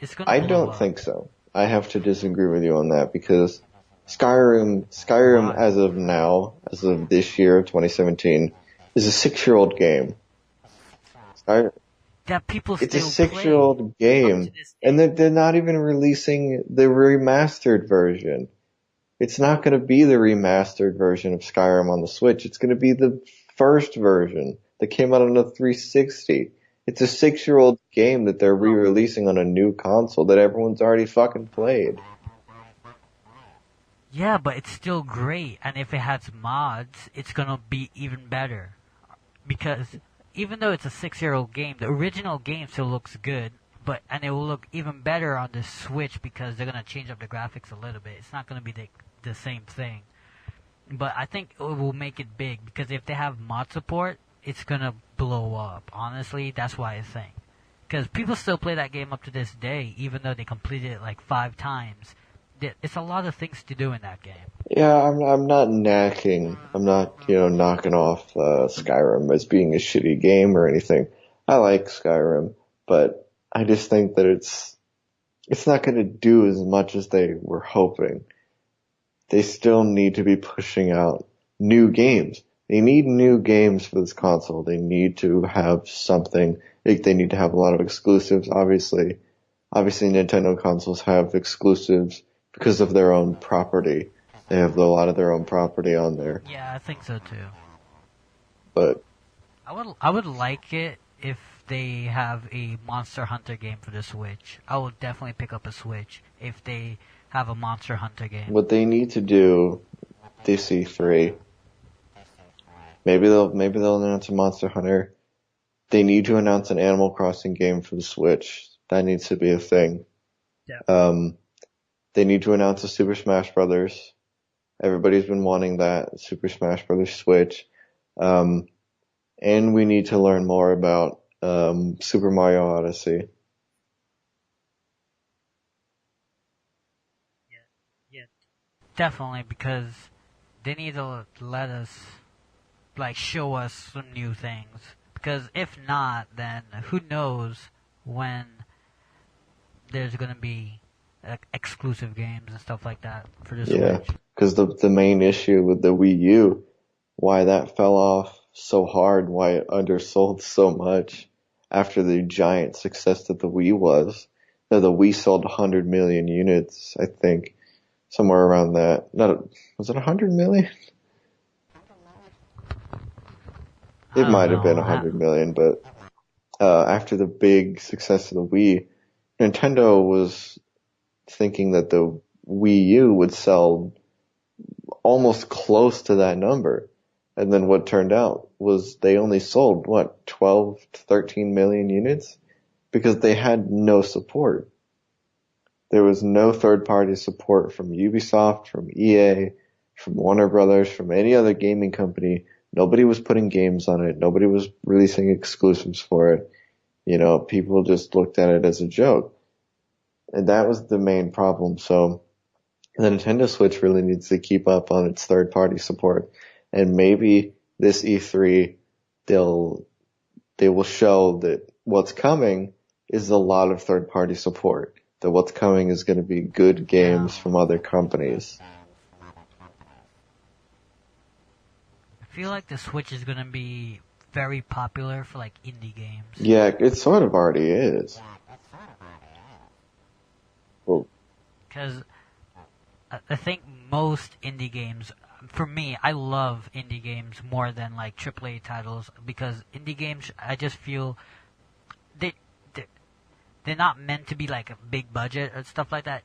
it's gonna I blow don't up. think so. I have to disagree with you on that because Skyrim Why? as of now, as of this year, 2017, is a 6-year-old game. Sky, That people it's a still play 6-year-old up to game, this and day. they're not even releasing the remastered version. It's not going to be the remastered version of Skyrim on the Switch. It's going to be the first version that came out on the 360. It's a 6-year-old game that they're Oh, re-releasing on a new console that everyone's already fucking played. yeah, but it's still great, and if it has mods, it's gonna be even better. Because even though it's a 6-year-old game, the original game still looks good, but and it will look even better on the Switch because they're gonna change up the graphics a little bit. It's not gonna be the same thing, but I think it will make it big because if they have mod support, it's gonna blow up. Honestly, that's why I think. Because people still play that game up to this day, even though they completed it like 5 times. It's a lot of things to do in that game. Yeah, I'm not knacking. I'm not, knocking off Skyrim as being a shitty game or anything. I like Skyrim, but I just think that it's not going to do as much as they were hoping. They still need to be pushing out new games. They need new games for this console. They need to have something. They need to have a lot of exclusives, obviously. Obviously, Nintendo consoles have exclusives because of their own property. They have a lot of their own property on there. Yeah, I think so too. But I would like it if they have a Monster Hunter game for the Switch. I will definitely pick up a Switch if they have a Monster Hunter game. what they need to do this E3, maybe they'll announce a Monster Hunter. They need to announce an Animal Crossing game for the Switch. That needs to be a thing. Yeah. They need to announce a Super Smash Brothers. Everybody's been wanting that Super Smash Brothers Switch. And we need to learn more about Super Mario Odyssey. Yeah, definitely because they need to let us show us some new things. Because if not, then who knows when there's gonna be exclusive games and stuff like that for the Yeah, Switch. because the main issue with the Wii U, why that fell off so hard, why it undersold so much after the giant success that the Wii was. The Wii sold 100 million units, I think, somewhere around that. Not was it 100 million? I It don't might have been know. 100 million, but after the big success of the Wii, Nintendo was thinking that the Wii U would sell almost close to that number. And then what turned out was they only sold, 12 to 13 million units? Because they had no support. There was no third party support from Ubisoft, from EA, from Warner Brothers, from any other gaming company. Nobody was putting games on it. Nobody was releasing exclusives for it. People just looked at it as a joke. And that was the main problem. So the Nintendo Switch really needs to keep up on its third party support. And maybe this E3, they'll, they will show that what's coming is a lot of third party support. That what's coming is going to be good Yeah, games from other companies. I feel like the Switch is gonna be very popular for indie games. Yeah, it sort of already is. Well, Because I think most indie games, for me, I love indie games more than AAA titles because indie games, I just feel they they- they're not meant to be a big budget or stuff like that.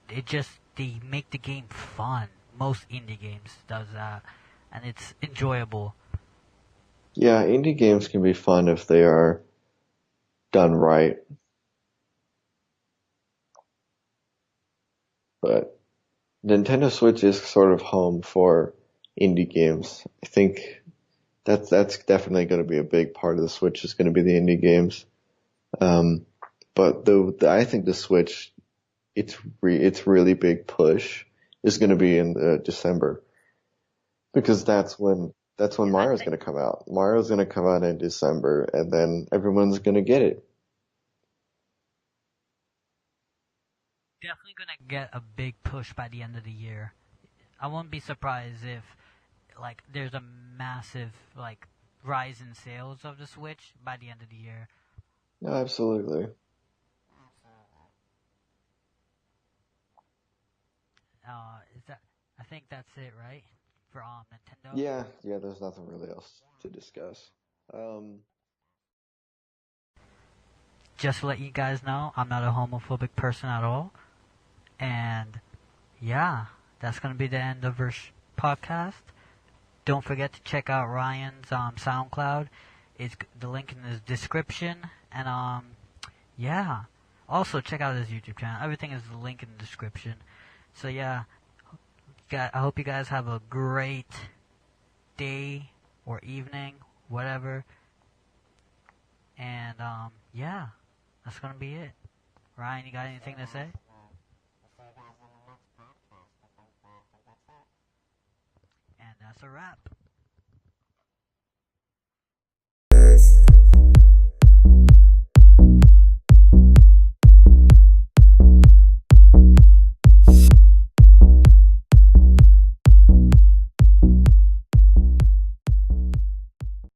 They make the game fun. Most indie games does that, and it's enjoyable. yeah, indie games can be fun if they are done right, but Nintendo Switch is sort of home for indie games. I think that's definitely going to be a big part of the Switch is going to be the indie games. Um, but I think the Switch, its really big push is going to be in December because that's when I Mario's think going to come out. Mario's going to come out in December, and then everyone's going to get it. definitely gonna get a big push by the end of the year. I won't be surprised if there's a massive rise in sales of the Switch by the end of the year. No, absolutely. Is that I think that's it, right? For Nintendo. Yeah, there's nothing really else to discuss. Um, Just to let you guys know, I'm not a homophobic person at all. And yeah, that's gonna be the end of our podcast. Don't forget to check out Ryan's SoundCloud. It's the link in the description. And yeah, also check out his YouTube channel. Everything is the link in the description. So yeah, I hope you guys have a great day or evening, whatever. And yeah, that's gonna be it. Ryan, you got anything to say? And that's a wrap.